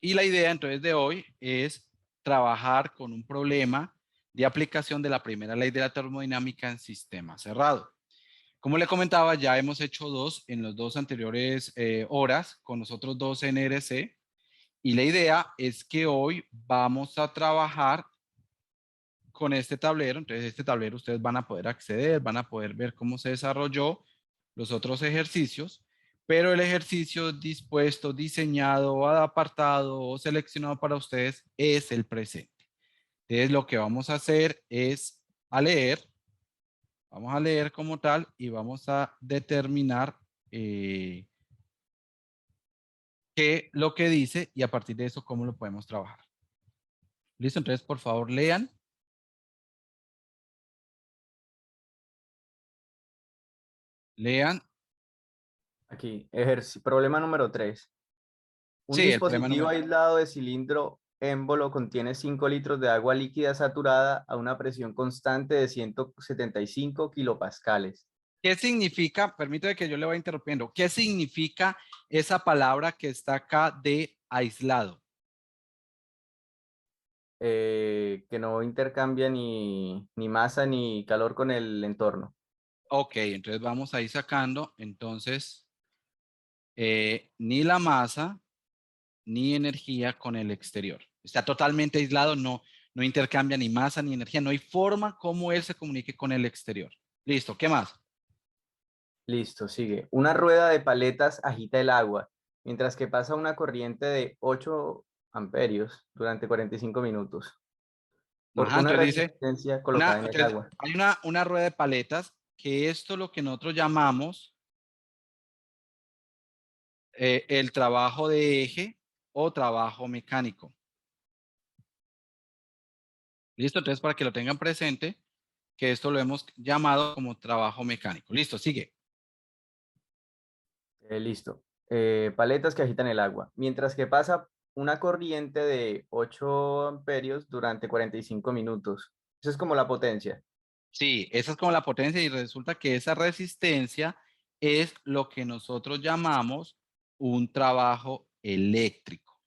Y la idea entonces de hoy es trabajar con un problema de aplicación de la primera ley de la termodinámica en sistema cerrado. Como le comentaba, ya hemos hecho dos en los dos anteriores horas con los otros dos NRC y la idea es que hoy vamos a trabajar con este tablero. Entonces este tablero ustedes van a poder acceder, van a poder ver cómo se desarrolló los otros ejercicios, pero el ejercicio dispuesto, diseñado, apartado o seleccionado para ustedes es el presente. Entonces lo que vamos a hacer es vamos a leer como tal y vamos a determinar qué lo que dice y a partir de eso cómo lo podemos trabajar. ¿Listo? Entonces por favor lean. Lean. Aquí, problema número 3. Un Sí, el problema dispositivo número. aislado de cilindro émbolo contiene 5 litros de agua líquida saturada a una presión constante de 175 kilopascales. ¿Qué significa? Permítame que yo le vaya interrumpiendo. ¿Qué significa esa palabra que está acá de aislado? Que no intercambia ni masa ni calor con el entorno. Ok, entonces vamos a ir sacando. Entonces, ni la masa ni energía con el exterior. Está totalmente aislado, no intercambia ni masa ni energía. No hay forma como él se comunique con el exterior. Listo, ¿qué más? Listo, sigue. Una rueda de paletas agita el agua, mientras que pasa una corriente de 8 amperios durante 45 minutos por Ajá, una entonces dice, resistencia colocada en el entonces agua. hay una rueda de paletas que esto es lo que nosotros llamamos el trabajo de eje o trabajo mecánico. Listo, entonces para que lo tengan presente, que esto lo hemos llamado como trabajo mecánico. Listo, sigue. Listo. Paletas que agitan el agua, mientras que pasa una corriente de 8 amperios durante 45 minutos. Eso es como la potencia. Sí, esa es como la potencia y resulta que esa resistencia es lo que nosotros llamamos un trabajo eléctrico.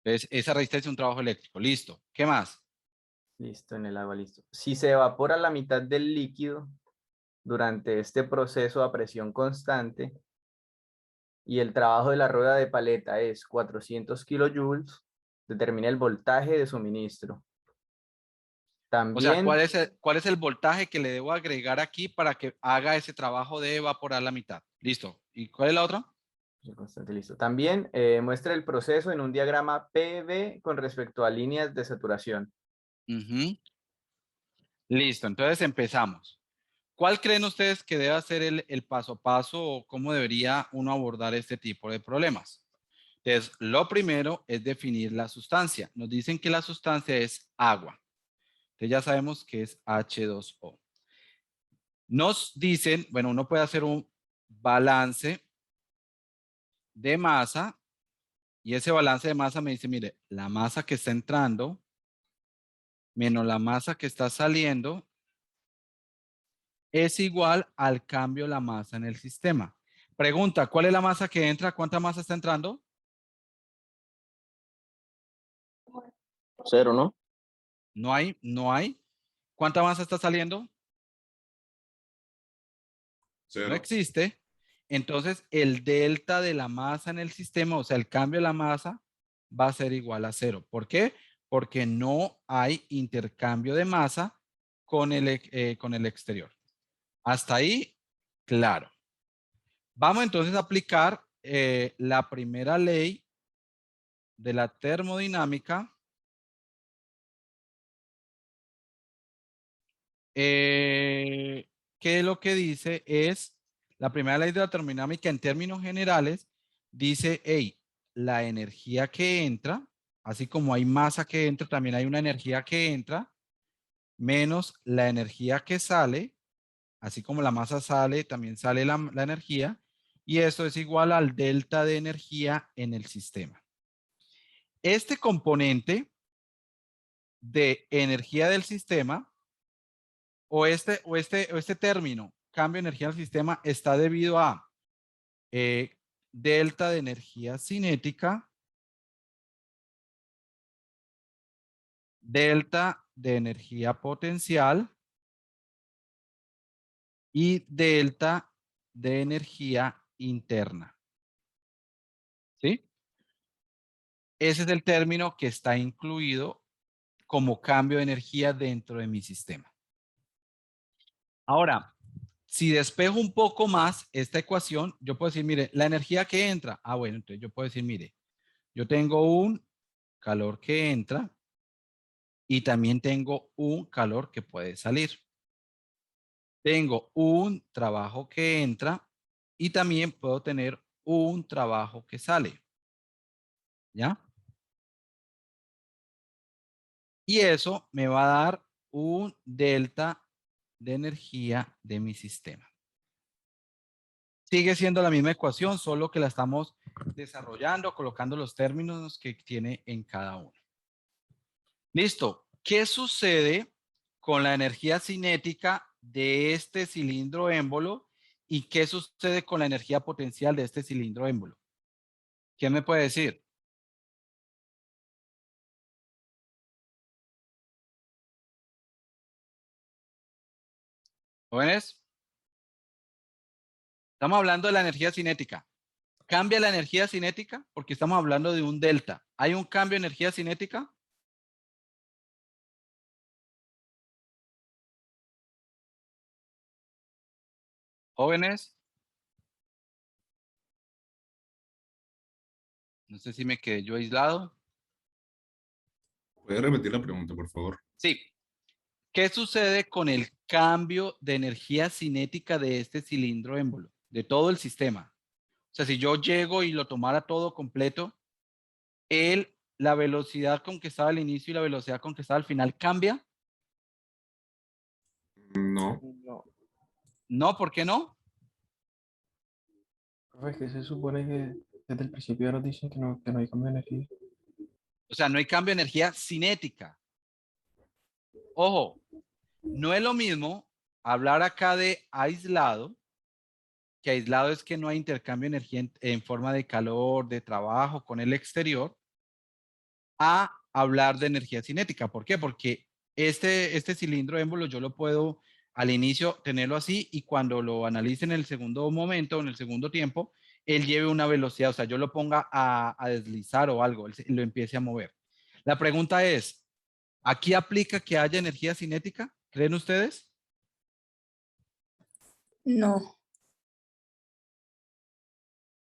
Entonces, esa resistencia es un trabajo eléctrico. Listo. ¿Qué más? Listo, en el agua, listo. Si se evapora la mitad del líquido durante este proceso a presión constante y el trabajo de la rueda de paleta es 400 kilojoules, determina el voltaje de suministro. O sea, También, cuál es el voltaje que le debo agregar aquí para que haga ese trabajo de evaporar la mitad? Listo. ¿Y cuál es la otra? constante, listo. También muestra el proceso en un diagrama PV con respecto a líneas de saturación. Ujú. Listo. Entonces empezamos. ¿Cuál creen ustedes que debe ser el paso a paso o cómo debería uno abordar este tipo de problemas? Entonces, lo primero es definir la sustancia. Nos dicen que la sustancia es agua. Entonces ya sabemos que es H2O. Nos dicen, bueno, uno puede hacer un balance de masa y ese balance de masa me dice, mire, la masa que está entrando menos la masa que está saliendo es igual al cambio de la masa en el sistema. Pregunta, ¿cuál es la masa que entra? ¿Cuánta masa está entrando? Cero, ¿no? No hay. ¿Cuánta masa está saliendo? No Cero. existe. Entonces, el delta de la masa en el sistema, o sea, el cambio de la masa, va a ser igual a cero. ¿Por qué? Porque no hay intercambio de masa con el exterior. Hasta ahí, claro. Vamos entonces a aplicar la primera ley de la termodinámica. Que lo que dice es, la primera ley de la termodinámica en términos generales, dice, hey, la energía que entra, así como hay masa que entra, también hay una energía que entra, menos la energía que sale, así como la masa sale, también sale la energía, y eso es igual al delta de energía en el sistema. Este componente de energía del sistema o este término, cambio de energía al sistema, está debido a delta de energía cinética delta de energía potencial y delta de energía interna. ¿Sí? Ese es el término que está incluido como cambio de energía dentro de mi sistema. Ahora, si despejo un poco más esta ecuación, yo puedo decir, mire, la energía que entra, bueno, entonces yo puedo decir, mire, yo tengo un calor que entra y también tengo un calor que puede salir. Tengo un trabajo que entra y también puedo tener un trabajo que sale. ¿Ya? Y eso me va a dar un delta de energía de mi sistema. Sigue siendo la misma ecuación, solo que la estamos desarrollando, colocando los términos que tiene en cada uno. Listo. ¿Qué sucede con la energía cinética de este cilindro émbolo y qué sucede con la energía potencial de este cilindro émbolo? ¿Quién me puede decir? ¿Jóvenes? Estamos hablando de la energía cinética. ¿Cambia la energía cinética? Porque estamos hablando de un delta. ¿Hay un cambio de energía cinética? Jóvenes, no sé si me quedé yo aislado. ¿Puede repetir la pregunta, por favor? Sí. ¿Qué sucede con el cambio de energía cinética de este cilindro émbolo, de todo el sistema? O sea, si yo llego y lo tomara todo completo, la velocidad con que estaba al inicio y la velocidad con que estaba al final cambia. No. No, No, ¿por qué no? Profe, es que se supone que desde el principio ya nos dicen que no hay cambio de energía. O sea, no hay cambio de energía cinética. Ojo, no es lo mismo hablar acá de aislado, que aislado es que no hay intercambio de energía en forma de calor, de trabajo con el exterior, a hablar de energía cinética. ¿Por qué? Porque este cilindro émbolo yo lo puedo al inicio tenerlo así y cuando lo analice en el segundo momento, en el segundo tiempo, él lleve una velocidad, o sea, yo lo ponga a deslizar o algo, él lo empiece a mover. La pregunta es, ¿aquí aplica que haya energía cinética? ¿Creen ustedes? No.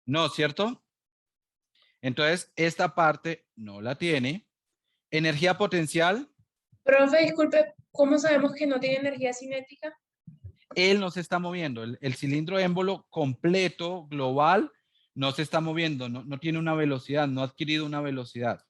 No, ¿cierto? Entonces, esta parte no la tiene. Energía potencial, Profe, disculpe, ¿cómo sabemos que no tiene energía cinética? él no se está moviendo. El cilindro émbolo completo, global, no se está moviendo, no tiene una velocidad, no ha adquirido una velocidad.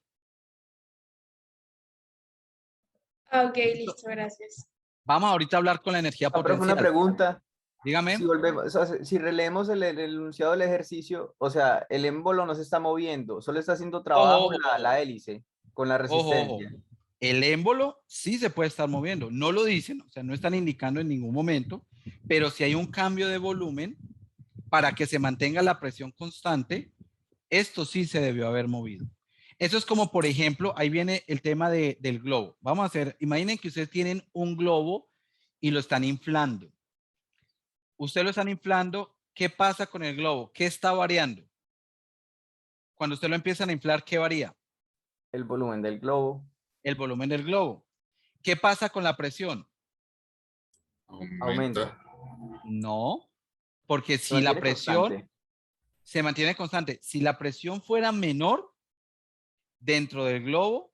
Ah, ok, listo, gracias. Vamos ahorita a hablar con la energía profe, una potencial. pregunta. Dígame. Si volvemos, o sea, si releemos el enunciado del ejercicio, o sea, el émbolo no se está moviendo, solo está haciendo trabajo Ojo, la hélice con la ojo. resistencia. El émbolo sí se puede estar moviendo. No lo dicen, o sea, no están indicando en ningún momento, pero si hay un cambio de volumen para que se mantenga la presión constante, esto sí se debió haber movido. Eso es como, por ejemplo, ahí viene el tema del globo. Vamos a hacer, imaginen que ustedes tienen un globo y lo están inflando. Ustedes lo están inflando, ¿qué pasa con el globo? ¿Qué está variando? Cuando usted lo empiezan a inflar, ¿qué varía? El volumen del globo El volumen del globo. ¿Qué pasa con la presión? Aumenta. No, porque se si la mantiene presión constante. se mantiene constante, si la presión fuera menor dentro del globo,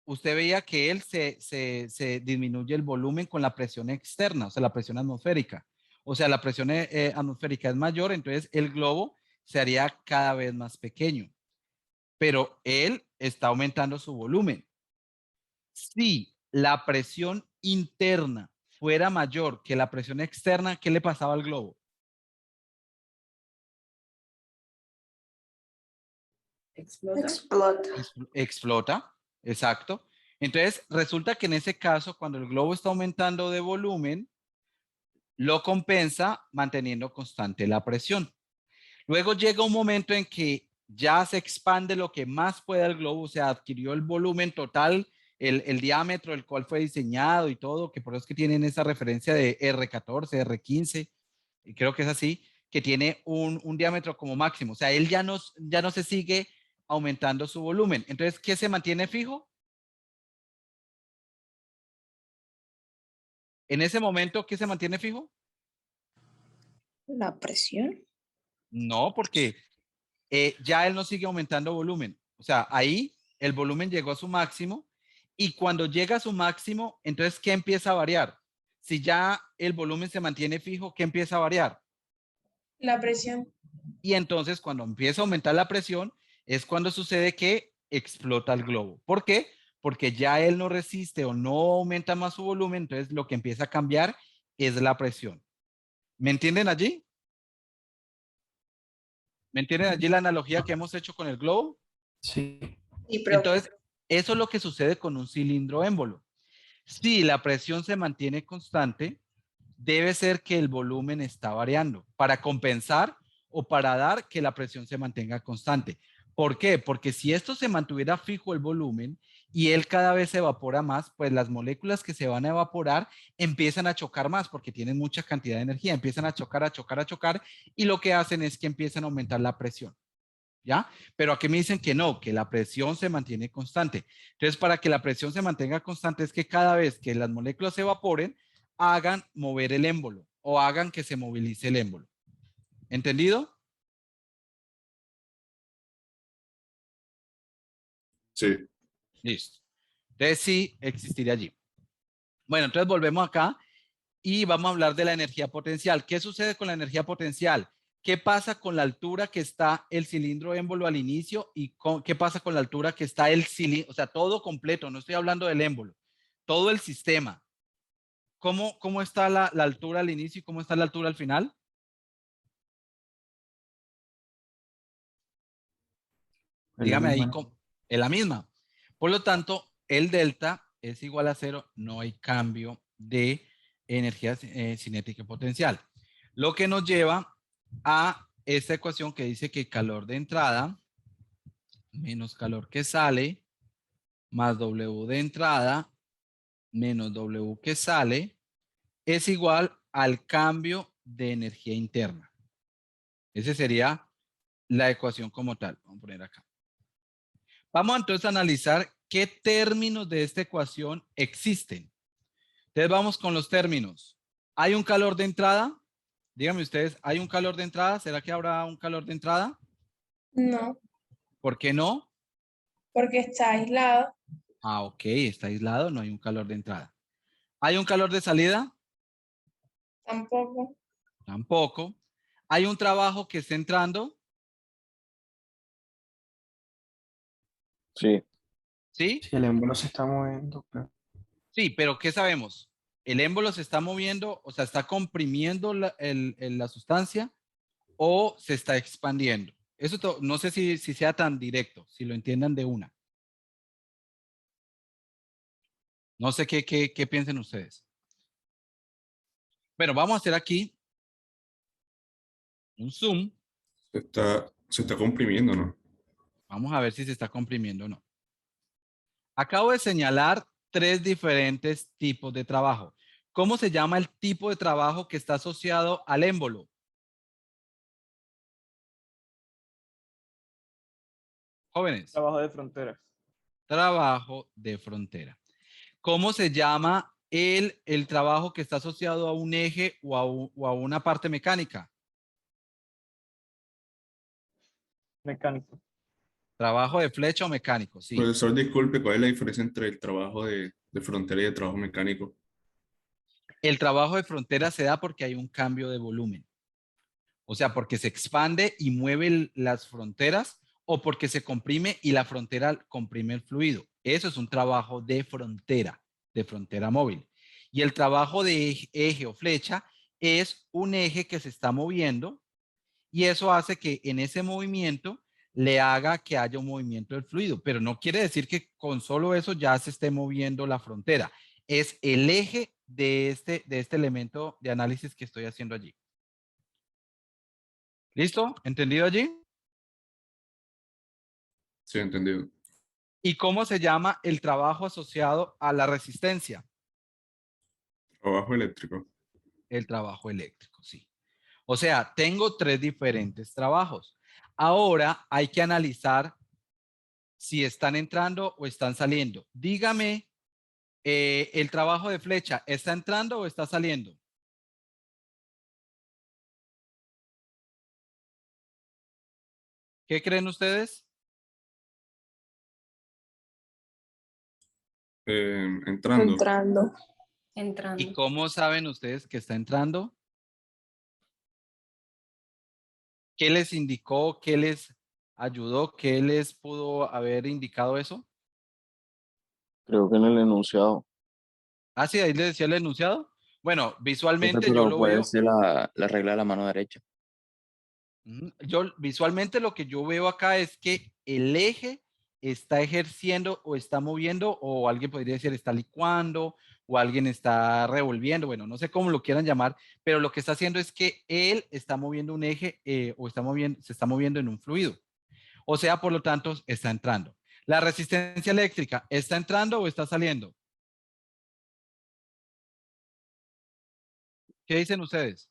usted veía que él se disminuye el volumen con la presión externa, o sea, la presión atmosférica. O sea, la presión atmosférica es mayor, entonces el globo se haría cada vez más pequeño, pero él está aumentando su volumen. Si la presión interna fuera mayor que la presión externa, ¿qué le pasaba al globo? Explota. Explota, exacto. Entonces, resulta que en ese caso, cuando el globo está aumentando de volumen, lo compensa manteniendo constante la presión. Luego llega un momento en que ya se expande lo que más pueda el globo, o sea, adquirió el volumen total el diámetro el cual fue diseñado y todo, que por eso es que tienen esa referencia de R14, R15, y creo que es así, que tiene un diámetro como máximo. O sea, él ya no se sigue aumentando su volumen. Entonces, ¿qué se mantiene fijo? En ese momento, ¿qué se mantiene fijo? La presión. No, porque ya él no sigue aumentando volumen. O sea, ahí el volumen llegó a su máximo y cuando llega a su máximo, entonces, ¿qué empieza a variar? Si ya el volumen se mantiene fijo, ¿qué empieza a variar? La presión. Y entonces, cuando empieza a aumentar la presión, es cuando sucede que explota el globo. ¿Por qué? Porque ya él no resiste o no aumenta más su volumen, entonces lo que empieza a cambiar es la presión. ¿Me entienden allí? ¿Me entienden allí la analogía que hemos hecho con el globo? Sí, Y profe. Entonces, eso es lo que sucede con un cilindro émbolo. Si la presión se mantiene constante, debe ser que el volumen está variando para compensar o para dar que la presión se mantenga constante. ¿Por qué? Porque si esto se mantuviera fijo el volumen y él cada vez se evapora más, pues las moléculas que se van a evaporar empiezan a chocar más porque tienen mucha cantidad de energía, empiezan a chocar, a chocar, a chocar y lo que hacen es que empiezan a aumentar la presión. ¿Ya? Pero aquí me dicen que no, que la presión se mantiene constante. Entonces, para que la presión se mantenga constante es que cada vez que las moléculas se evaporen, hagan mover el émbolo o hagan que se movilice el émbolo. ¿Entendido? Sí. Listo. Entonces, sí existiría allí. Bueno, entonces volvemos acá y vamos a hablar de la energía potencial. ¿Qué sucede con la energía potencial? ¿Qué pasa con la altura que está el cilindro émbolo al inicio y qué pasa con la altura que está el cilindro? O sea, todo completo, no estoy hablando del émbolo, todo el sistema. ¿Cómo está la altura al inicio y cómo está la altura al final? es la Dígame ahí, misma. es la misma. Por lo tanto, el delta es igual a cero, no hay cambio de energía cinética y potencial. Lo que nos lleva a esta ecuación que dice que calor de entrada menos calor que sale más W de entrada menos W que sale es igual al cambio de energía interna. Esa sería la ecuación como tal. Vamos a poner acá. Vamos entonces a analizar qué términos de esta ecuación existen. Entonces vamos con los términos. ¿Hay un calor de entrada? Díganme ustedes, ¿hay un calor de entrada? ¿Será que habrá un calor de entrada? No, ¿Por qué no? porque está aislado. Ah, ok, está aislado, no hay un calor de entrada. ¿Hay un calor de salida? Tampoco. Tampoco. ¿Hay un trabajo que esté entrando? Sí, ¿Sí? Si el émbolo se está moviendo, pero Sí, pero ¿qué sabemos? ¿El émbolo se está moviendo, o sea, está comprimiendo la sustancia o se está expandiendo? Eso no sé si sea tan directo, si lo entiendan de una. No sé qué piensen ustedes. Bueno, vamos a hacer aquí un zoom. Se está comprimiendo, ¿no? Vamos a ver si se está comprimiendo o no. Acabo de señalar 3 diferentes tipos de trabajo. ¿Cómo se llama el tipo de trabajo que está asociado al émbolo? Jóvenes, Trabajo de fronteras. trabajo de frontera. ¿Cómo se llama el trabajo que está asociado a un eje o a una parte mecánica? Mecánico. Trabajo de flecha o mecánico, sí. Profesor, disculpe, ¿cuál es la diferencia entre el trabajo de frontera y el trabajo mecánico? El trabajo de frontera se da porque hay un cambio de volumen. O sea, porque se expande y mueve las fronteras o porque se comprime y la frontera comprime el fluido. Eso es un trabajo de frontera móvil. Y el trabajo de eje o flecha es un eje que se está moviendo y eso hace que en ese movimiento le haga que haya un movimiento del fluido, pero no quiere decir que con solo eso ya se esté moviendo la frontera. Es el eje de este elemento de análisis que estoy haciendo allí. ¿Listo? ¿Entendido allí? Sí, entendido. ¿Y cómo se llama el trabajo asociado a la resistencia? Trabajo eléctrico. El trabajo eléctrico, sí. O sea, tengo 3 diferentes trabajos. Ahora hay que analizar si están entrando o están saliendo. Dígame, el trabajo de flecha, ¿está entrando o está saliendo? ¿Qué creen ustedes? Entrando. Entrando. ¿Y Entrando. cómo saben ustedes que está entrando? ¿Qué les indicó? ¿Qué les ayudó? ¿Qué les pudo haber indicado eso? Creo que en el enunciado. Ah, sí, ahí les decía el enunciado. Bueno, Profe, visualmente yo pero lo puede veo. ser la regla de la mano derecha. Yo visualmente lo que yo veo acá es que el eje está ejerciendo o está moviendo, o alguien podría decir está licuando, o alguien está revolviendo, bueno, no sé cómo lo quieran llamar, pero lo que está haciendo es que él está moviendo un eje, o está moviendo, se está moviendo en un fluido. O sea, por lo tanto, está entrando. ¿La resistencia eléctrica está entrando o está saliendo? ¿Qué dicen ustedes?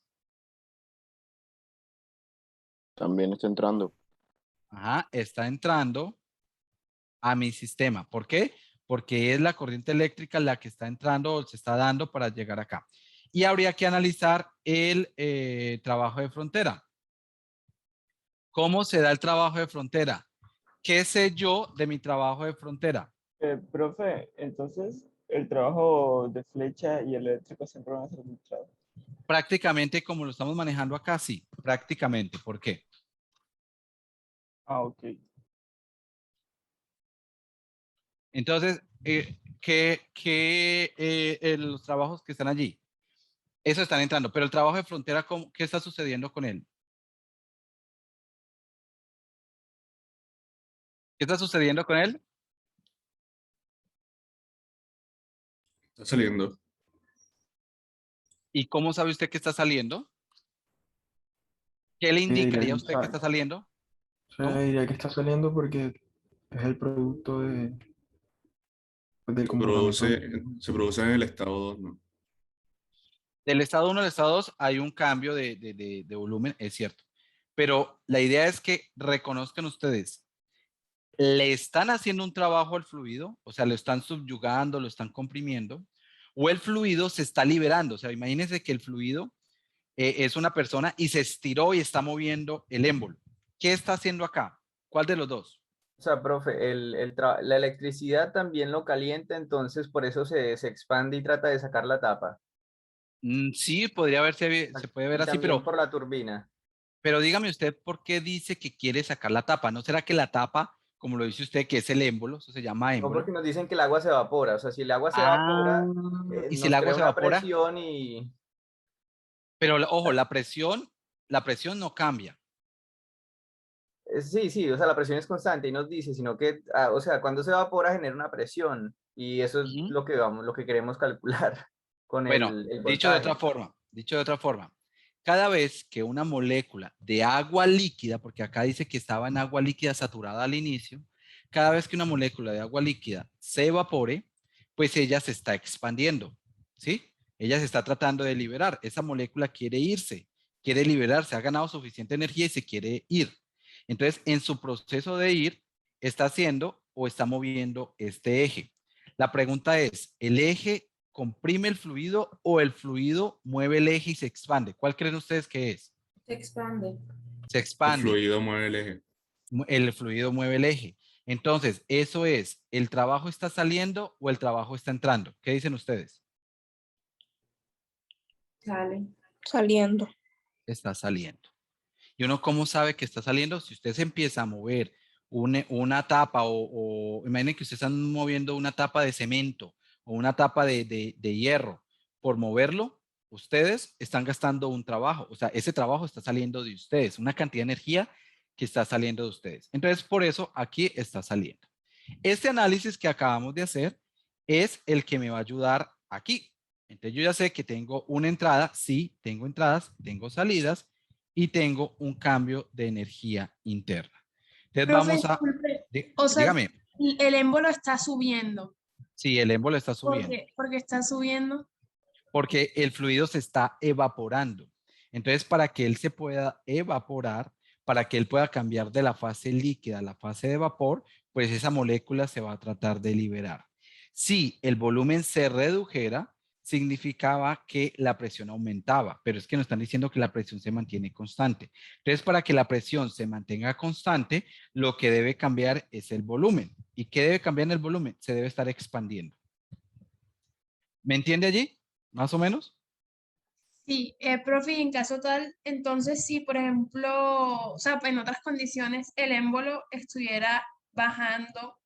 También está entrando. Ajá, está entrando a mi sistema. ¿Por qué? Porque es la corriente eléctrica la que está entrando o se está dando para llegar acá. Y habría que analizar el trabajo de frontera. ¿Cómo se da el trabajo de frontera? ¿Qué sé yo de mi trabajo de frontera? Profe, entonces el trabajo de flecha y el eléctrico siempre van a ser filtrados. Prácticamente como lo estamos manejando acá, sí, prácticamente. ¿Por qué? Ah, ok. Entonces, los trabajos que están allí? Eso están entrando, pero el trabajo de frontera, ¿qué está sucediendo con él? ¿Qué está sucediendo con él? Está saliendo. ¿Y cómo sabe usted que está saliendo? ¿Qué le Sí, diría, indicaría a o usted que sea, está saliendo? ¿Cómo? diría que está saliendo porque es el producto de, pues, del Se comportamiento. produce en el estado 2, ¿no? Del estado 1 al estado 2 hay un cambio de volumen, es cierto. Pero la idea es que reconozcan ustedes, le están haciendo un trabajo al fluido, o sea, lo están subyugando, lo están comprimiendo, o el fluido se está liberando. O sea, imagínense que el fluido es una persona y se estiró y está moviendo el émbolo. ¿Qué está haciendo acá? ¿Cuál de los dos? O sea, profe, la electricidad también lo calienta, entonces por eso se expande y trata de sacar la tapa. Sí, podría verse, se puede ver Y así, también por la turbina. pero dígame usted por qué dice que quiere sacar la tapa. ¿No será que la tapa, como lo dice usted, que es el émbolo, eso se llama No, émbolo? porque nos dicen que el agua se evapora. O sea, si el agua se Ah, evapora, y si el nos agua crea se una evapora, presión y... pero ojo, la presión no cambia. Sí, sí, o sea, la presión es constante y nos dice, sino que, o sea, cuando se evapora genera una presión y eso es Ujú. lo que queremos calcular con Bueno, el dicho voltaje. de otra forma, cada vez que una molécula de agua líquida, porque acá dice que estaba en agua líquida saturada al inicio, cada vez que una molécula de agua líquida se evapore, pues ella se está expandiendo, ¿sí? Ella se está tratando de liberar. Esa molécula quiere irse, quiere liberarse, ha ganado suficiente energía y se quiere ir. Entonces, en su proceso de ir, está haciendo o está moviendo este eje. La pregunta es, ¿el eje comprime el fluido o el fluido mueve el eje y se expande? ¿Cuál creen ustedes que es? Se expande. Se El expande. fluido mueve el eje. El fluido mueve el eje. Entonces, eso es, ¿el trabajo está saliendo o el trabajo está entrando? ¿Qué dicen ustedes? Sale. Saliendo. Está saliendo. ¿Y uno cómo sabe que está saliendo? Si usted se empieza a mover una tapa o imaginen que ustedes están moviendo una tapa de cemento o una tapa de hierro, por moverlo, ustedes están gastando un trabajo, o sea, ese trabajo está saliendo de ustedes, una cantidad de energía que está saliendo de ustedes. Entonces, por eso aquí está saliendo. Este análisis que acabamos de hacer es el que me va a ayudar aquí. Entonces, yo ya sé que tengo una entrada, sí, tengo entradas, tengo salidas, y tengo un cambio de energía interna. Entonces Profe, vamos a, disculpe. O sea, dígame, El émbolo está subiendo. Sí, el émbolo está ¿Por subiendo. qué? Porque está subiendo. Porque el fluido se está evaporando. Entonces, para que él se pueda evaporar, para que él pueda cambiar de la fase líquida a la fase de vapor, pues esa molécula se va a tratar de liberar. Si el volumen se redujera, significaba que la presión aumentaba, pero es que nos están diciendo que la presión se mantiene constante. Entonces, para que la presión se mantenga constante, lo que debe cambiar es el volumen. ¿Y qué debe cambiar en el volumen? Se debe estar expandiendo. ¿Me entiende allí? ¿Más o menos? Sí, profe, y en caso tal, entonces si, por ejemplo, o sea, en otras condiciones, el émbolo estuviera bajando,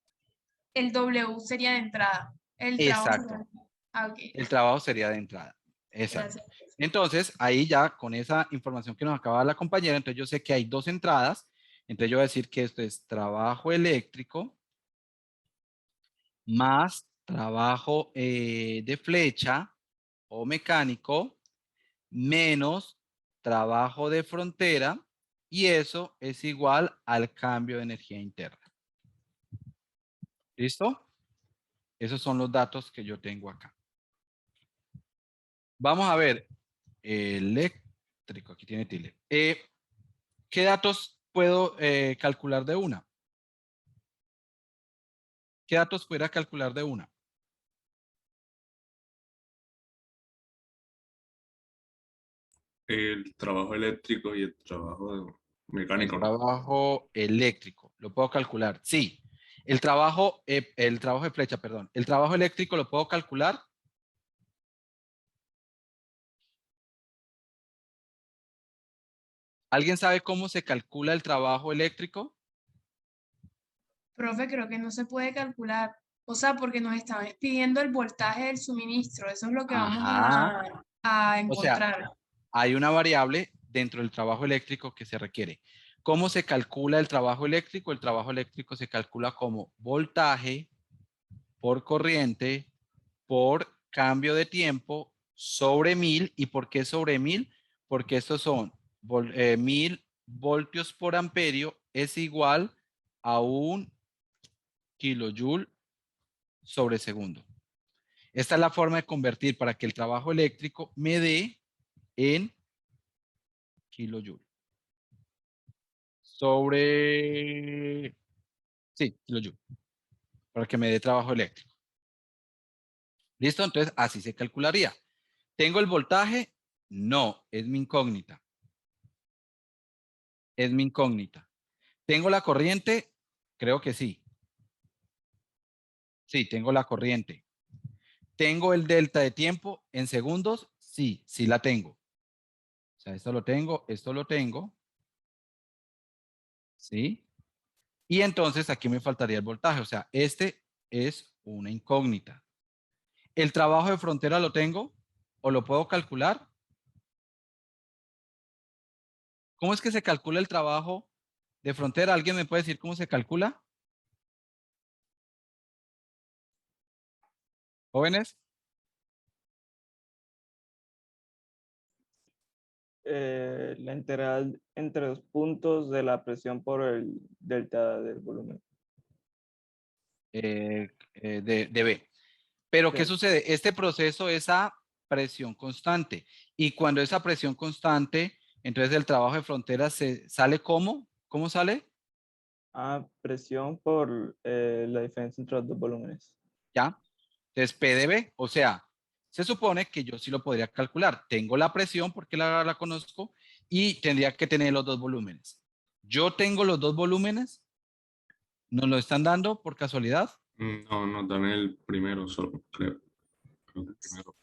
el W sería de entrada. El trabajo sería Exacto. ok, El trabajo sería de entrada. Exacto. gracias. Entonces, ahí ya con esa información que nos acaba de dar la compañera, entonces yo sé que hay dos entradas. Entonces yo voy a decir que esto es trabajo eléctrico más trabajo de flecha o mecánico menos trabajo de frontera y eso es igual al cambio de energía interna. ¿Listo? Esos son los datos que yo tengo acá. Vamos a ver. Eléctrico, aquí tiene tilde. ¿Qué datos puedo calcular de una? ¿Qué datos pudiera calcular de una? El trabajo eléctrico y el trabajo El mecánico, ¿no? trabajo eléctrico, ¿lo puedo calcular? Sí. El trabajo de flecha, perdón. ¿El trabajo eléctrico lo puedo calcular? ¿Alguien sabe cómo se calcula el trabajo eléctrico? Profe, creo que no se puede calcular. O sea, porque nos estaban pidiendo el voltaje del suministro. Eso es lo que vamos Ajá. a O sea, encontrar. hay una variable dentro del trabajo eléctrico que se requiere. ¿Cómo se calcula el trabajo eléctrico? El trabajo eléctrico se calcula como voltaje por corriente por cambio de tiempo sobre 1000. ¿Y por qué sobre 1000? Porque estos son 1000 voltios por amperio es igual a 1 kilojoule sobre segundo. Esta es la forma de convertir para que el trabajo eléctrico me dé en kilojoule. Sobre, sí, kilojoule, para que me dé trabajo eléctrico. ¿Listo? Entonces, así se calcularía. ¿Tengo el voltaje? No, es mi incógnita. Es mi incógnita. ¿Tengo la corriente? Creo que sí. Sí, tengo la corriente. ¿Tengo el delta de tiempo en segundos? Sí, sí la tengo. O sea, esto lo tengo. ¿Sí? Y entonces aquí me faltaría el voltaje. O sea, este es una incógnita. ¿El trabajo de frontera lo tengo o lo puedo calcular? ¿Cómo es que se calcula el trabajo de frontera? ¿Alguien me puede decir cómo se calcula? ¿Jóvenes? La integral entre los puntos de la presión por el delta del volumen. De B. Pero ¿qué Sí. sucede? Este proceso es a presión constante. Y cuando es a presión constante, entonces el trabajo de frontera se sale ¿cómo? ¿Cómo sale? A presión por la diferencia entre los dos volúmenes. ¿Ya? Entonces P de B, o sea, se supone que yo sí lo podría calcular. Tengo la presión porque la conozco y tendría que tener los dos volúmenes. Yo tengo los dos volúmenes, ¿nos lo están dando por casualidad? No, nos dan el primero solo, creo. Creo que el primero.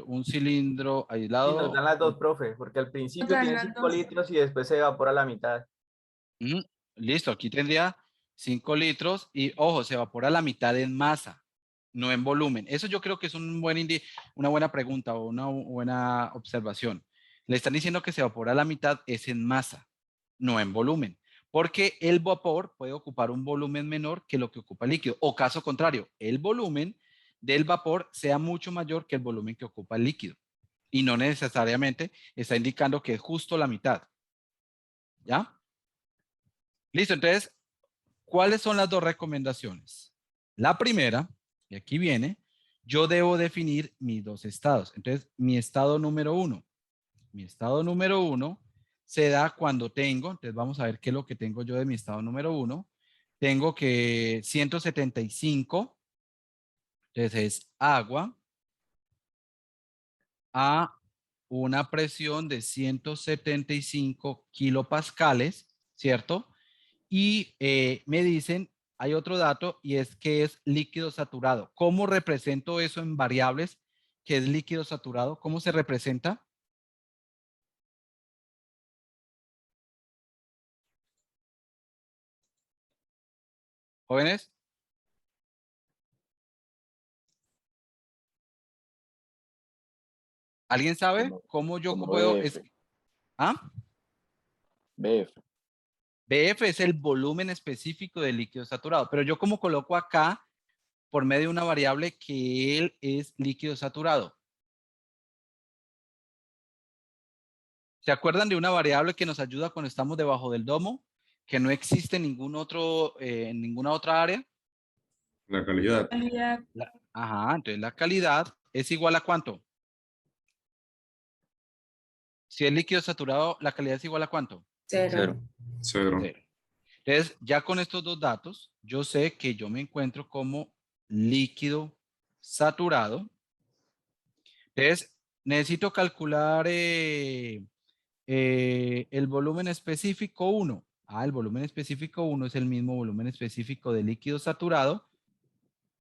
Un cilindro Y nos aislado. dan las dos, profe, porque al Nos principio dan tiene las 5 dos. litros y después se evapora la mitad. Ujú. Listo, aquí tendría 5 litros y ojo, se evapora la mitad en masa, no en volumen. Eso yo creo que es una buena pregunta o una buena observación. Le están diciendo que se evapora la mitad es en masa, no en volumen, porque el vapor puede ocupar un volumen menor que lo que ocupa el líquido, o caso contrario, el volumen del vapor sea mucho mayor que el volumen que ocupa el líquido. Y no necesariamente está indicando que es justo la mitad. ¿Ya? Listo, entonces, ¿cuáles son las dos recomendaciones? La primera, y aquí viene, yo debo definir mis dos estados. Entonces, mi estado número uno se da cuando tengo, entonces vamos a ver qué es lo que tengo yo de mi estado número uno. Tengo que 175, entonces es agua a una presión de 175 kilopascales, ¿cierto? Y me dicen, hay otro dato y es que es líquido saturado. ¿Cómo represento eso en variables que es líquido saturado? ¿Cómo se representa? Jóvenes. ¿Alguien sabe Como, cómo yo como puedo? BF, ¿Ah? BF. BF es el volumen específico del líquido saturado, pero yo como coloco acá por medio de una variable que él es líquido saturado. ¿Se acuerdan de una variable que nos ayuda cuando estamos debajo del domo? Que no existe en en ninguna otra área. La calidad, Calidad, Ajá, entonces la calidad es igual a ¿cuánto? Si es líquido saturado, la calidad es igual a ¿cuánto? Cero. 0. Cero. Entonces, ya con estos dos datos, yo sé que yo me encuentro como líquido saturado. Entonces, necesito calcular el volumen específico 1. El volumen específico 1 es el mismo volumen específico de líquido saturado,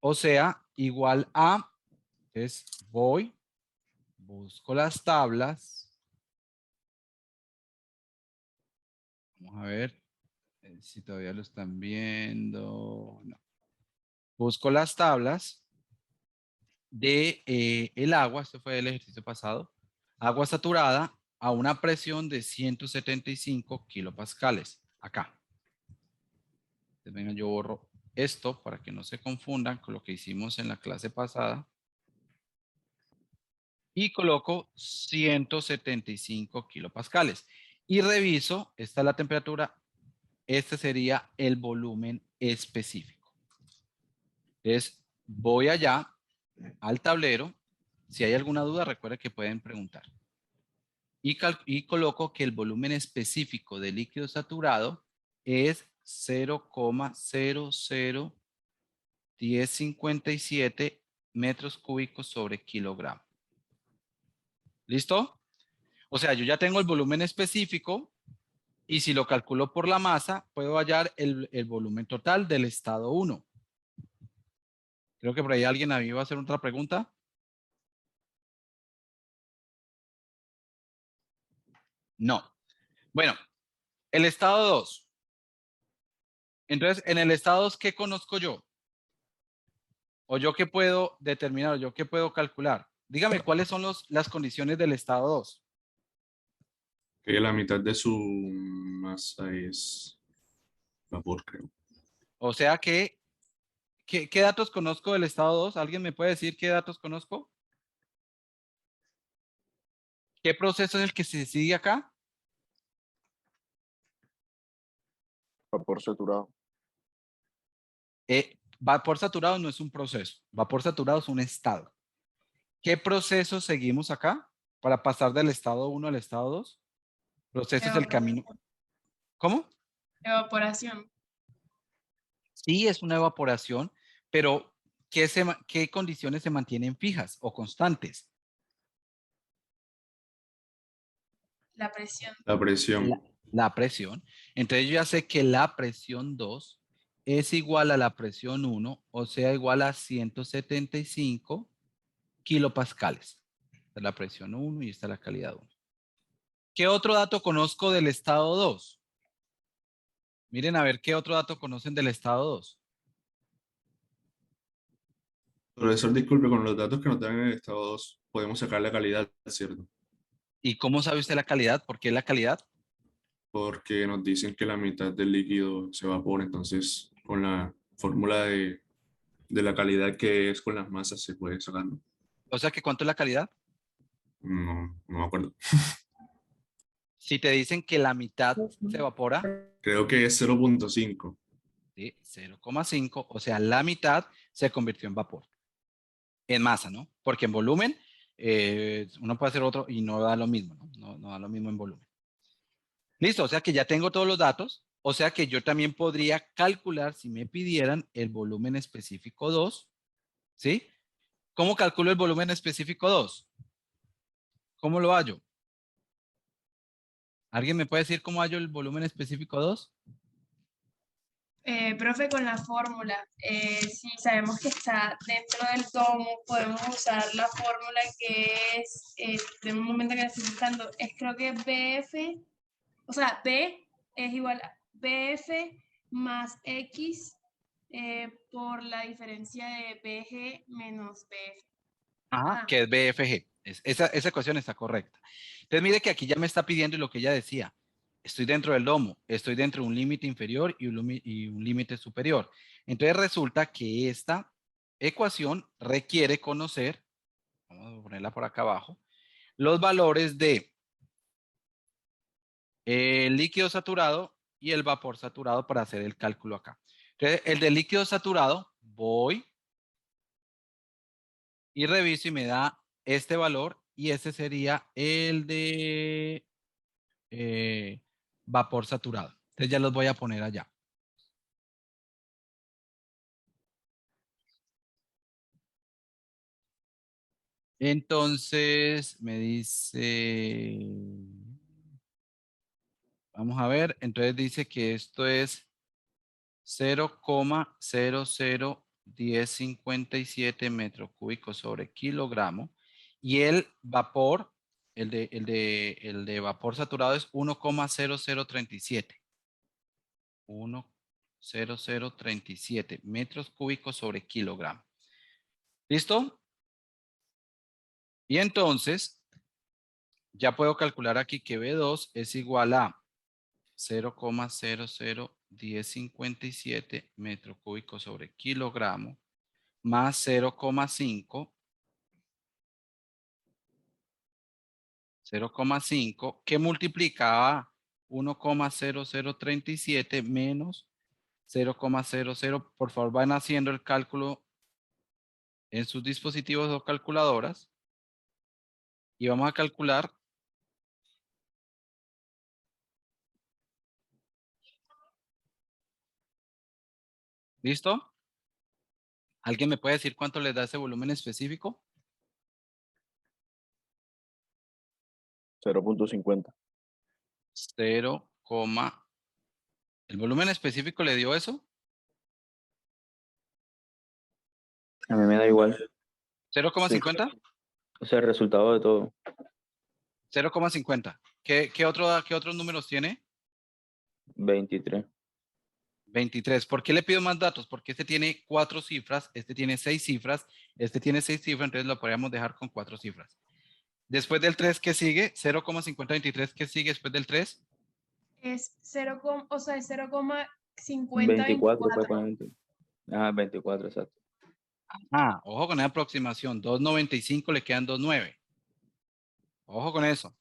o sea, igual a, entonces busco las tablas. Vamos a ver si todavía lo están viendo. No. Busco las tablas de el agua, esto fue el ejercicio pasado, agua saturada a una presión de 175 kilopascales. Acá. Entonces, venga, yo borro esto para que no se confundan con lo que hicimos en la clase pasada. Y coloco 175 kilopascales. Y reviso, esta es la temperatura, este sería el volumen específico. Entonces, voy allá al tablero. Si hay alguna duda, recuerden que pueden preguntar. Y coloco que el volumen específico de líquido saturado es 0,001057 metros cúbicos sobre kilogramo. ¿Listo? O sea, yo ya tengo el volumen específico y si lo calculo por la masa, puedo hallar el volumen total del estado 1. Creo que por ahí alguien a mí va a hacer otra pregunta. No. Bueno, el estado 2. Entonces, en el estado 2, ¿qué conozco yo? O yo qué puedo determinar, o yo qué puedo calcular. Dígame cuáles son las condiciones del estado 2. Que la mitad de su masa es vapor, creo. O sea que, ¿qué datos conozco del estado 2? ¿Alguien me puede decir qué datos conozco? ¿Qué proceso es el que se sigue acá? Vapor saturado. Vapor saturado no es un proceso. Vapor saturado es un estado. ¿Qué proceso seguimos acá para pasar del estado 1 al estado 2? Proceso es el camino. ¿Cómo? evaporación. Sí, es una evaporación, pero ¿qué condiciones se mantienen fijas o constantes? La presión. La presión. La presión. Entonces yo ya sé que la presión 2 es igual a la presión 1, o sea, igual a 175 kilopascales. Esta es la presión 1 y esta es la calidad 1. ¿Qué otro dato conozco del estado 2? Miren a ver qué otro dato conocen del estado 2. Profesor, disculpe, con los datos que nos dan en el estado 2, podemos sacar la calidad, ¿cierto? ¿Y cómo sabe usted la calidad? ¿Por qué la calidad? Porque nos dicen que la mitad del líquido se evapora, entonces con la fórmula de la calidad que es con las masas se puede sacar, ¿no? O sea, que ¿cuánto es la calidad? No, no me acuerdo. Si te dicen que la mitad se evapora, Creo que es 0.5. ¿Sí? 0,5, o sea, la mitad se convirtió en vapor. En masa, ¿no? Porque en volumen uno puede hacer otro y no da lo mismo, ¿no? No da lo mismo en volumen. Listo, o sea que ya tengo todos los datos, o sea que yo también podría calcular si me pidieran el volumen específico 2, ¿sí? ¿Cómo calculo el volumen específico 2? ¿Cómo lo hallo? ¿Alguien me puede decir cómo hallo el volumen específico 2? Profe, con la fórmula, si sabemos que está dentro del domo, podemos usar la fórmula que es, de un momento que la estoy buscando, es creo que BF, o sea, B es igual a BF más X por la diferencia de BG menos BF. Ajá, Ajá. que es BFG. Esa ecuación está correcta. Entonces mire que aquí ya me está pidiendo lo que ella decía. Estoy dentro del domo, estoy dentro de un límite inferior y un límite superior. Entonces resulta que esta ecuación requiere conocer, vamos a ponerla por acá abajo, los valores de el líquido saturado y el vapor saturado para hacer el cálculo acá. Entonces, el de líquido saturado, voy y reviso y me da este valor y este sería el de vapor saturado. Entonces ya los voy a poner allá. Entonces me dice, vamos a ver, entonces dice que esto es 0,001057 metros cúbicos sobre kilogramo y el vapor, el de vapor saturado es 1,0037. 1,0037 metros cúbicos sobre kilogramo. ¿Listo? Y entonces, ya puedo calcular aquí que B2 es igual a 0,001057 metros cúbicos sobre kilogramo más 0,5 que multiplica a 1,0037 menos 0,00. Por favor, van haciendo el cálculo en sus dispositivos o calculadoras y vamos a calcular. ¿Listo? ¿Alguien me puede decir cuánto les da ese volumen específico? 0.50. 0, ¿el volumen específico le dio eso? A mí me da igual. Sí. 0,50. O sea, el resultado de todo. 0,50. ¿Qué otros números tiene? 23. 23. ¿Por qué le pido más datos? Porque este tiene 4 cifras, este tiene 6 cifras, este tiene 6 cifras, entonces lo podríamos dejar con 4 cifras. Después del 3, ¿qué sigue? 0,5023, ¿qué sigue después del 3? Es 0, o sea, es 24 fue 0,5024. 40. Ah, 24, exacto. Ah, ojo con esa aproximación. 2,95 le quedan 2,9. Ojo con eso.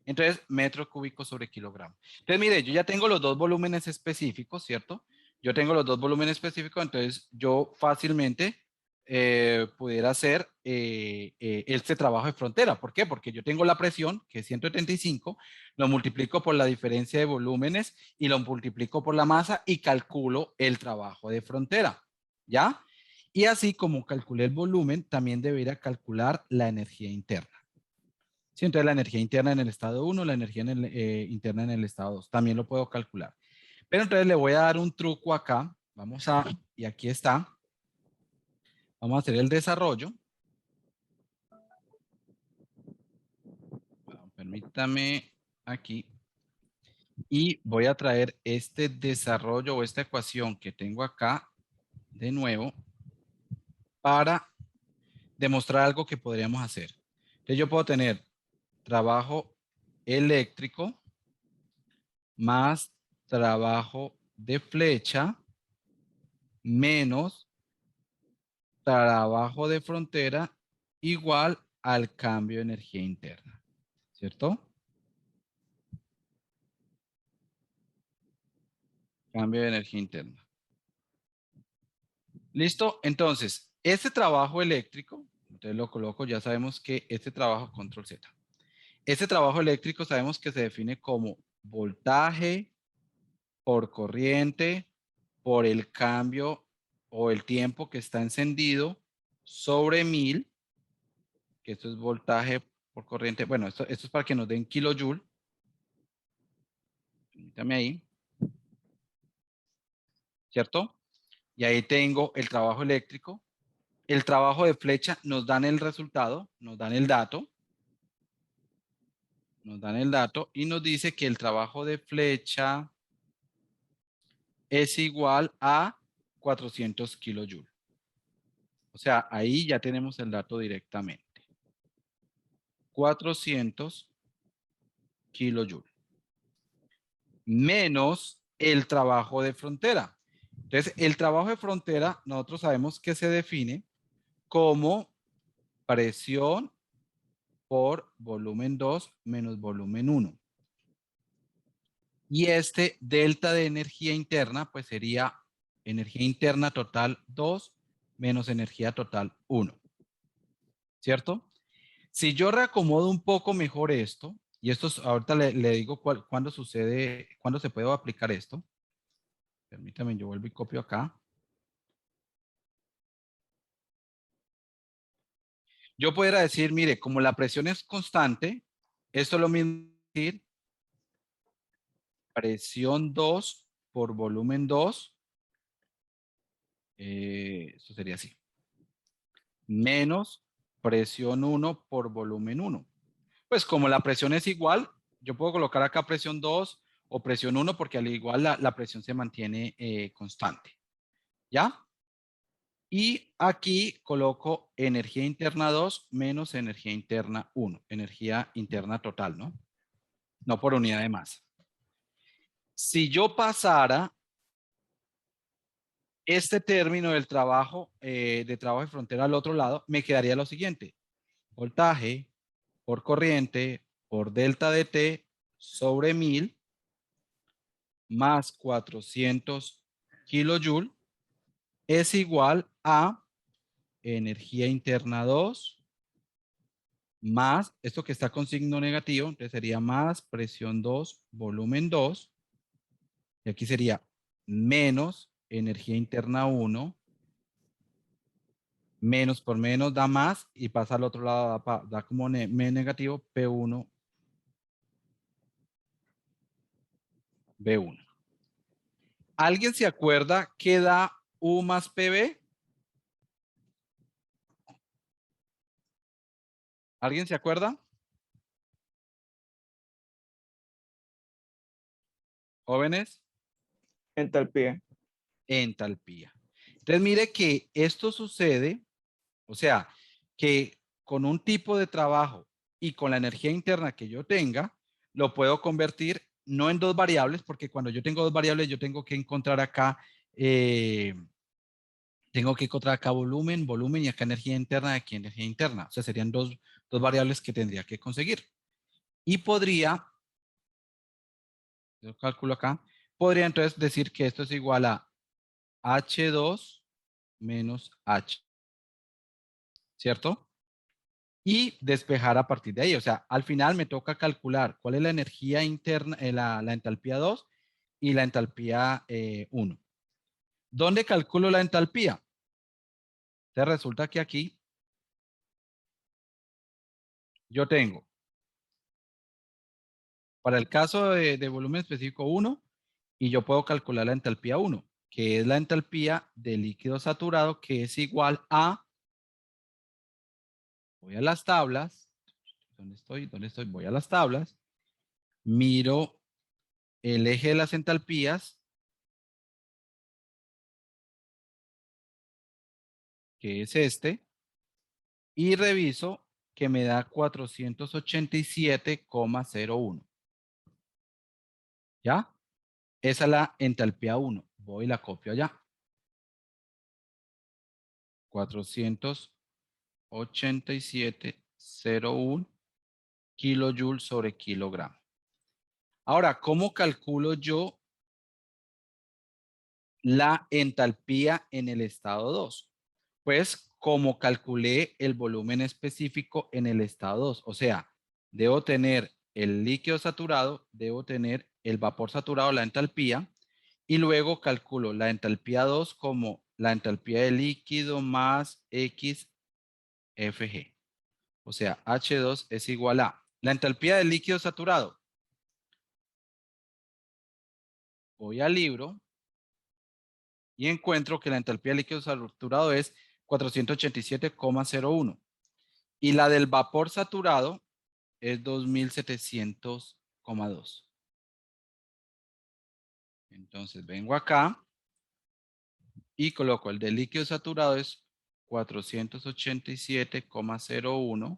Entonces, metros cúbicos sobre kilogramo. Entonces, mire, yo ya tengo los dos volúmenes específicos, ¿cierto? Yo tengo los dos volúmenes específicos, entonces yo fácilmente pudiera hacer este trabajo de frontera. ¿Por qué? Porque yo tengo la presión, que es 175, lo multiplico por la diferencia de volúmenes y lo multiplico por la masa y calculo el trabajo de frontera. ¿Ya? Y así como calculé el volumen, también debería calcular la energía interna. Sí, entonces la energía interna en el estado 1, la energía interna en el estado 2. También lo puedo calcular. Pero entonces le voy a dar un truco acá. Vamos a, y aquí está. Vamos a hacer el desarrollo. Bueno, permítame aquí. Y voy a traer este desarrollo o esta ecuación que tengo acá de nuevo para demostrar algo que podríamos hacer. Entonces yo puedo tener trabajo eléctrico más trabajo de flecha menos trabajo de frontera igual al cambio de energía interna, ¿cierto? Cambio de energía interna. ¿Listo? Entonces, este trabajo eléctrico, entonces lo coloco, ya sabemos que este trabajo, control Z. Este trabajo eléctrico sabemos que se define como voltaje por corriente, por el cambio o el tiempo que está encendido sobre 1000, que esto es voltaje por corriente. Bueno, esto es para que nos den kilojoule. Permítame ahí. ¿Cierto? Y ahí tengo el trabajo eléctrico. El trabajo de flecha nos dan el resultado, nos dan el dato. Nos dan el dato y nos dice que el trabajo de flecha es igual a 400 kilojoules. O sea, ahí ya tenemos el dato directamente. 400 kilojoules. Menos el trabajo de frontera. Entonces, el trabajo de frontera, nosotros sabemos que se define como presión por volumen 2 menos volumen 1. Y este delta de energía interna, pues sería energía interna total 2 menos energía total 1. ¿Cierto? Si yo reacomodo un poco mejor esto, y esto ahorita le digo cuándo sucede, cuándo se puede aplicar esto. Permítame, yo vuelvo y copio acá. Yo pudiera decir, mire, como la presión es constante, esto es lo mismo que decir presión 2 por volumen 2. Esto sería así. Menos presión 1 por volumen 1. Pues como la presión es igual, yo puedo colocar acá presión 2 o presión 1 porque al igual la presión se mantiene constante. ¿Ya? Y aquí coloco energía interna 2 menos energía interna 1. Energía interna total, ¿no? No por unidad de masa. Si yo pasara este término del trabajo de frontera al otro lado, me quedaría lo siguiente. Voltaje por corriente por delta de T sobre 1000 más 400 kilojoules es igual a energía interna 2 más, esto que está con signo negativo, entonces sería más presión 2, volumen 2, y aquí sería menos energía interna 1, menos por menos da más, y pasa al otro lado, da como negativo, P1, B1. ¿Alguien se acuerda qué da U más PB? ¿Alguien se acuerda? Jóvenes. Entalpía. Entalpía. Entonces mire que esto sucede, o sea, que con un tipo de trabajo y con la energía interna que yo tenga, lo puedo convertir no en dos variables, porque cuando yo tengo dos variables, yo tengo que encontrar acá, volumen, y acá energía interna, aquí energía interna. O sea, serían dos variables que tendría que conseguir. Y podría, yo calculo acá, podría entonces decir que esto es igual a H2 menos H, ¿cierto? Y despejar a partir de ahí. O sea, al final me toca calcular cuál es la energía interna, la entalpía 2 y la entalpía 1. ¿Dónde calculo la entalpía? Entonces resulta que aquí yo tengo, para el caso de volumen específico 1, y yo puedo calcular la entalpía 1, que es la entalpía de líquido saturado, que es igual a, voy a las tablas, ¿dónde estoy? Voy a las tablas, miro el eje de las entalpías, que es este, y reviso que me da 487,01. ¿Ya? Esa es la entalpía 1. Voy y la copio allá. 487,01 kilojoules sobre kilogramo. Ahora, ¿cómo calculo yo la entalpía en el estado 2. Pues como calculé el volumen específico en el estado 2, o sea, debo tener el líquido saturado, debo tener el vapor saturado, la entalpía, y luego calculo la entalpía 2 como la entalpía del líquido más XFG. O sea, H2 es igual a la entalpía del líquido saturado. Voy al libro y encuentro que la entalpía del líquido saturado es 487,01 y la del vapor saturado es 2700,2. Entonces vengo acá y coloco el del líquido saturado es 487,01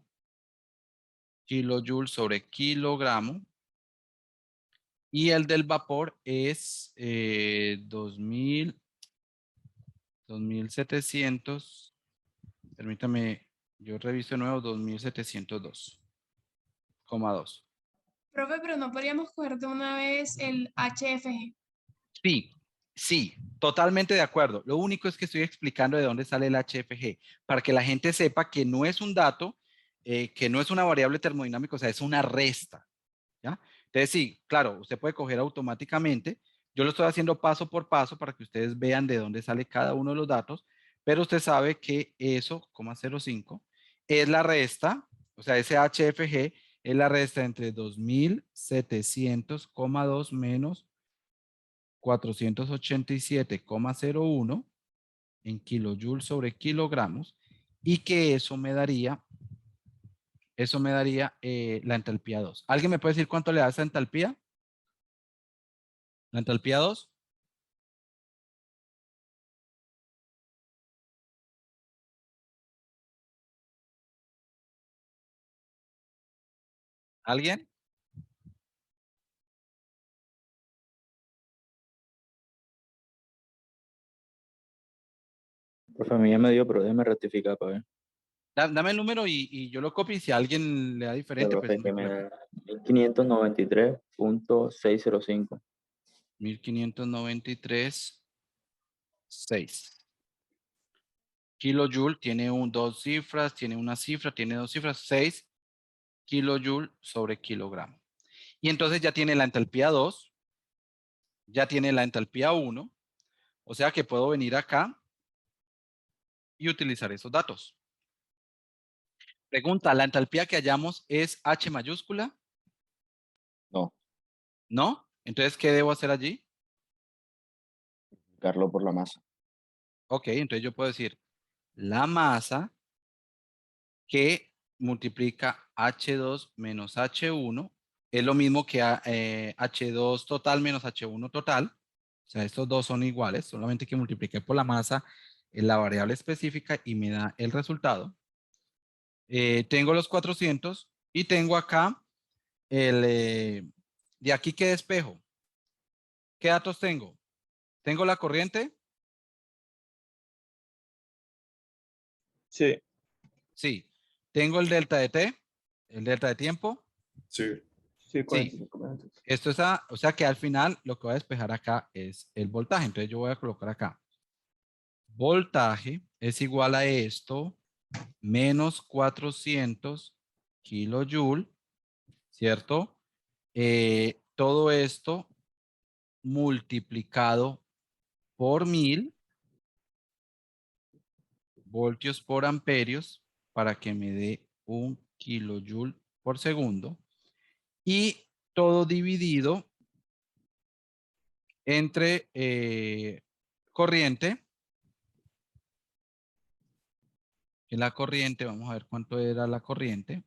kilojoules sobre kilogramo y el del vapor es 2700. Permítame, yo reviso de nuevo, 2702,2. Profe, pero no podríamos coger de una vez el HFG. Sí, totalmente de acuerdo. Lo único es que estoy explicando de dónde sale el HFG, para que la gente sepa que no es un dato, que no es una variable termodinámica, o sea, es una resta, ¿ya? Entonces sí, claro, usted puede coger automáticamente. Yo lo estoy haciendo paso por paso para que ustedes vean de dónde sale cada uno de los datos, pero usted sabe que eso, 0,05, es la resta, o sea, ese HFG es la resta entre 2700,2 menos 487,01 en kilojoules sobre kilogramos y que eso me daría la entalpía 2. ¿Alguien me puede decir cuánto le da esa entalpía? ¿La entalpía 2? ¿Alguien? Profe, a mí ya me dio, pero déjeme rectificar para ver. Dame el número y yo lo copio y si a alguien le da Ya, diferente, pues profe, no que hay me problema. da 1593.605. 1593,6. Kilojoule tiene dos cifras, tiene una cifra, tiene dos cifras, 6 kilojoules sobre kilogramo. Y entonces ya tiene la entalpía 2, ya tiene la entalpía 1, o sea que puedo venir acá y utilizar esos datos. Pregunta, ¿la entalpía que hallamos es H mayúscula? No, ¿No? Entonces, ¿qué debo hacer allí? multiplicarlo por la masa. Ok, entonces yo puedo decir la masa que multiplica H2 menos H1 es lo mismo que H2 total menos H1 total. O sea, estos dos son iguales, solamente que multipliqué por la masa en la variable específica y me da el resultado. Tengo los 400 y tengo acá de aquí que despejo. ¿Qué datos tengo? ¿Tengo la corriente? Sí, Sí. ¿Tengo el delta de t? ¿El delta de tiempo? Sí. sí, Sí. 45 minutos. Esto es o sea que al final lo que voy a despejar acá es el voltaje. Entonces yo voy a colocar acá. Voltaje es igual a esto menos 400 kilojoules, ¿cierto? Todo esto multiplicado por 1000 voltios por amperios para que me dé 1 kilojoule por segundo y todo dividido entre corriente. Que la corriente, vamos a ver cuánto era la corriente.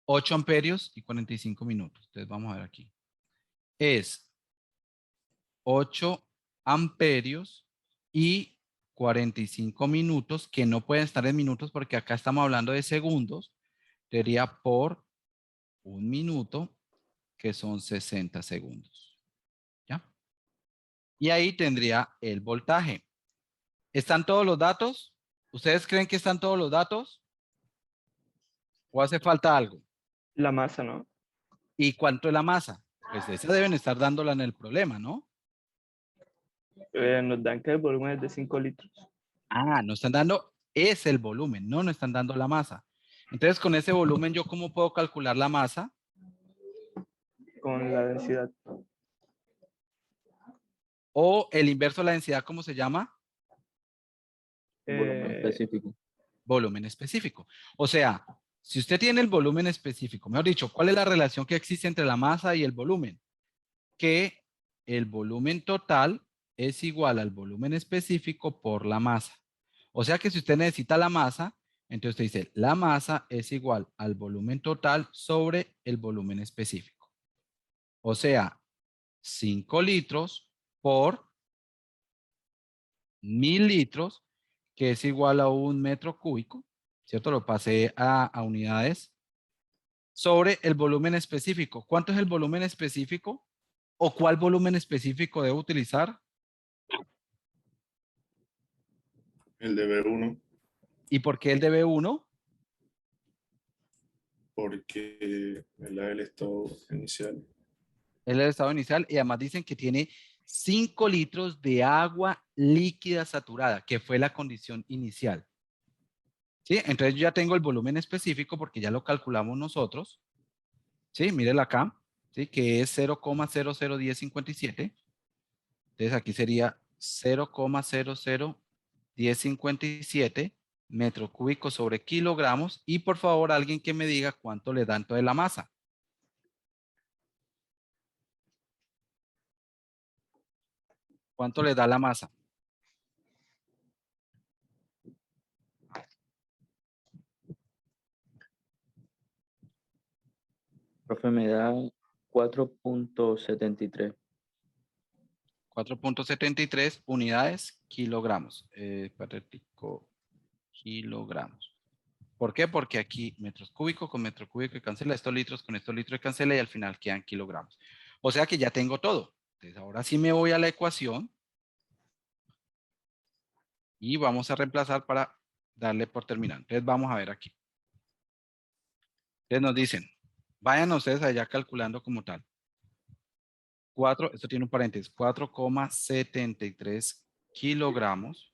8 amperios y 45 minutos. Entonces vamos a ver aquí. Es 8 amperios y 45 minutos, que no pueden estar en minutos porque acá estamos hablando de segundos. Sería por un minuto, que son 60 segundos. ¿Ya? Y ahí tendría el voltaje. ¿Están todos los datos? ¿Ustedes creen que están todos los datos? ¿O hace falta algo? La masa, ¿no? ¿Y cuánto es la masa? Pues esa deben estar dándola en el problema, ¿no? Nos dan que el volumen es de 5 litros. Ah, no están dando, es el volumen, no están dando la masa. Entonces, con ese volumen, ¿yo cómo puedo calcular la masa? Con la densidad. O el inverso de la densidad, ¿cómo se llama? Volumen Eh, específico. Volumen específico. O sea, si usted tiene el volumen específico, mejor dicho, ¿cuál es la relación que existe entre la masa y el volumen? Que el volumen total es igual al volumen específico por la masa. O sea que si usted necesita la masa, entonces usted dice, la masa es igual al volumen total sobre el volumen específico. O sea, 5 litros por 1000 litros, que es igual a 1 metro cúbico, ¿cierto? Lo pasé a unidades, sobre el volumen específico. ¿Cuánto es el volumen específico? ¿O cuál volumen específico debo utilizar? El de B1, ¿Y por qué el de B1? porque es la del estado inicial. Es el estado inicial y además dicen que tiene 5 litros de agua líquida saturada, que fue la condición inicial. ¿Sí? Entonces yo ya tengo el volumen específico porque ya lo calculamos nosotros. ¿Sí? Mírenlo acá, ¿sí? Que es 0,001057. Entonces aquí sería 0,001057 metros cúbicos sobre kilogramos. Y por favor, alguien que me diga cuánto le da entonces la masa. ¿Cuánto le da la masa? Profe, me da 4.73. 4.73 unidades kilogramos. Kilogramos. ¿Por qué? Porque aquí metros cúbicos con metro cúbico y cancela, estos litros con estos litros y cancela y al final quedan kilogramos. O sea que ya tengo todo. Entonces ahora sí me voy a la ecuación y vamos a reemplazar para darle por terminar. Entonces vamos a ver aquí. Entonces nos dicen, vayan ustedes allá calculando como tal. 4, esto tiene un paréntesis, 4,73 kilogramos,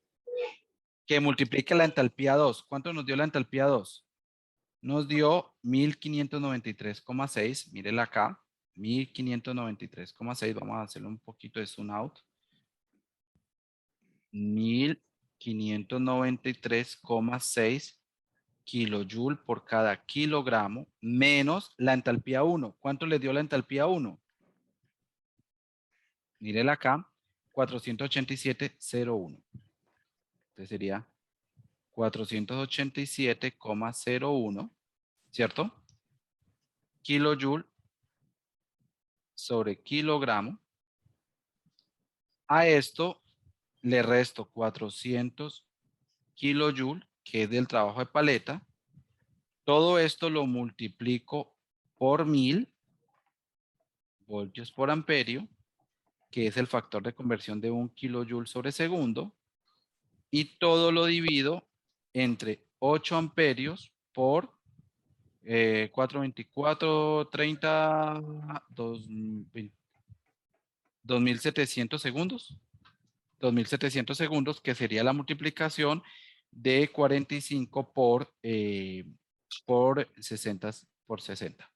que multiplique la entalpía 2. ¿Cuánto nos dio la entalpía 2? Nos dio 1593,6. Mírela acá, 1593,6. Vamos a hacerle un poquito de zoom out. 1593,6 kilojoule por cada kilogramo menos la entalpía 1. ¿Cuánto le dio la entalpía 1? Mírela acá, 487,01. Entonces sería 487,01, ¿cierto? Kilojoule sobre kilogramo. A esto le resto 400 kilojoule, que es del trabajo de paleta. Todo esto lo multiplico por 1000 voltios por amperio, que es el factor de conversión de 1 kilojoule sobre segundo. Y todo lo divido entre 8 amperios por 424, 30, 2700 segundos. 2700 segundos, que sería la multiplicación de 45 por 60 por 60.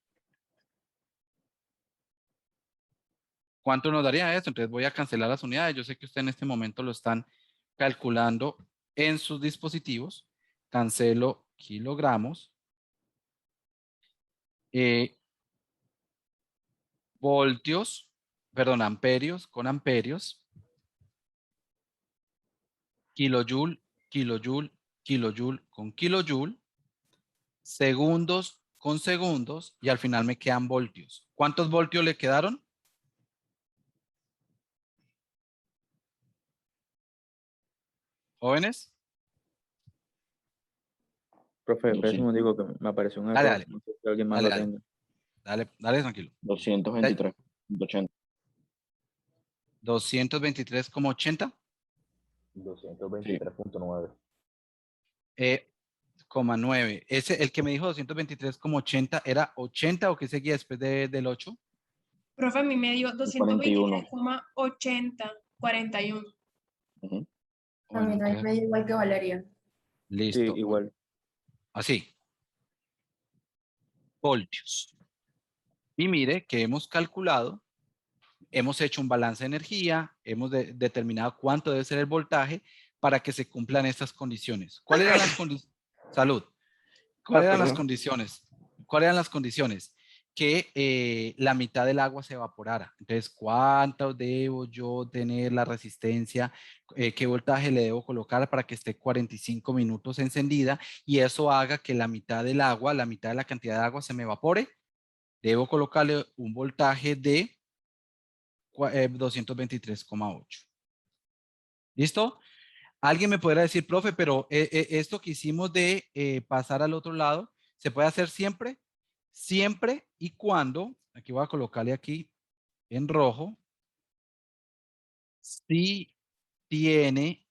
¿Cuánto nos daría esto? Entonces voy a cancelar las unidades. Yo sé que ustedes en este momento lo están calculando en sus dispositivos. Cancelo kilogramos. Voltios, perdón, amperios con amperios. Kilojoule, kilojoule, kilojoule con kilojoule. Segundos con segundos y al final me quedan voltios. ¿Cuántos voltios le quedaron? ¿Jóvenes? Profe, espera un digo que me apareció un Dale, error. dale. No sé si alguien más Dale, lo dale. tenga. Dale, tranquilo. 223.80. 223,80. 223.9. 9. Ese, el que me dijo 223,80, ¿era 80 o qué seguía después del 8? Profe, a mí me dio 41. 223,80, 41. Ujú. A mí Bueno, también me da igual que Valeria. listo. Sí, igual. Así. Voltios. Y mire que hemos calculado, hemos hecho un balance de energía, hemos determinado cuánto debe ser el voltaje para que se cumplan estas condiciones. ¿Cuáles eran las condiciones? Salud. ¿Cuáles eran las perdón. condiciones? ¿Cuáles eran las condiciones? Que la mitad del agua se evaporara. Entonces, ¿cuánto debo yo tener la resistencia? ¿Qué voltaje le debo colocar para que esté 45 minutos encendida y eso haga que la mitad del agua, la mitad de la cantidad de agua se me evapore? Debo colocarle un voltaje de 223,8. ¿Listo? Alguien me podrá decir, profe, pero esto que hicimos de pasar al otro lado, ¿se puede hacer siempre? Siempre y cuando, aquí voy a colocarle aquí en rojo, si tiene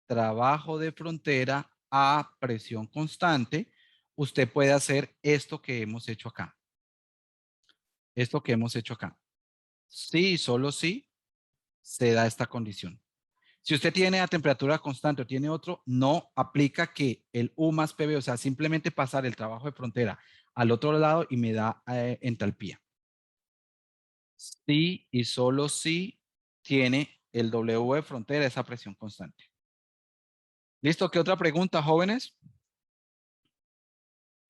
trabajo de frontera a presión constante, usted puede hacer esto que hemos hecho acá. Esto que hemos hecho acá. Sí, solo sí se da esta condición. Si usted tiene a temperatura constante o tiene otro, no aplica que el U más PV, o sea, simplemente pasar el trabajo de frontera al otro lado y me da entalpía. Sí y solo si tiene el W de frontera, esa presión constante. ¿Listo? ¿Qué otra pregunta, jóvenes?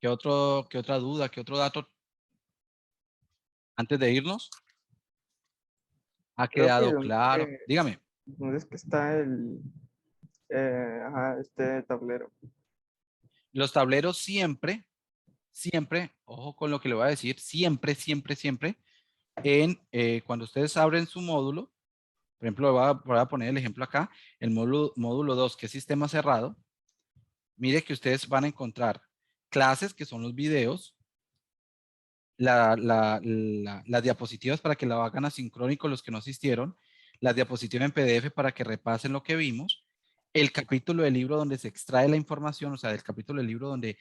¿Qué otra duda? ¿Qué otro dato? Antes de irnos. Ha Profe, quedado claro. Dígame. ¿dónde es que está este tablero? Los tableros siempre, ojo con lo que le voy a decir, siempre, cuando ustedes abren su módulo, por ejemplo, voy a poner el ejemplo acá, el módulo 2, que es sistema cerrado, mire que ustedes van a encontrar clases, que son los videos, las diapositivas para que lo hagan asincrónico los que no asistieron, las diapositivas en PDF para que repasen lo que vimos, el capítulo del libro donde se extrae la información, o sea, del capítulo del libro donde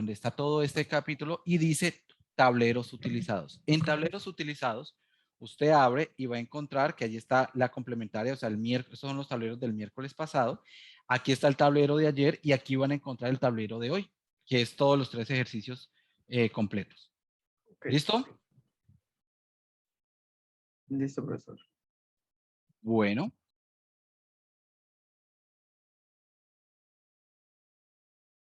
está todo este capítulo y dice tableros utilizados. En tableros utilizados, usted abre y va a encontrar que allí está la complementaria, o sea, el miércoles, estos son los tableros del miércoles pasado, aquí está el tablero de ayer y aquí van a encontrar el tablero de hoy, que es todos los 3 ejercicios completos. Ok, ¿Listo? listo, profesor. Bueno,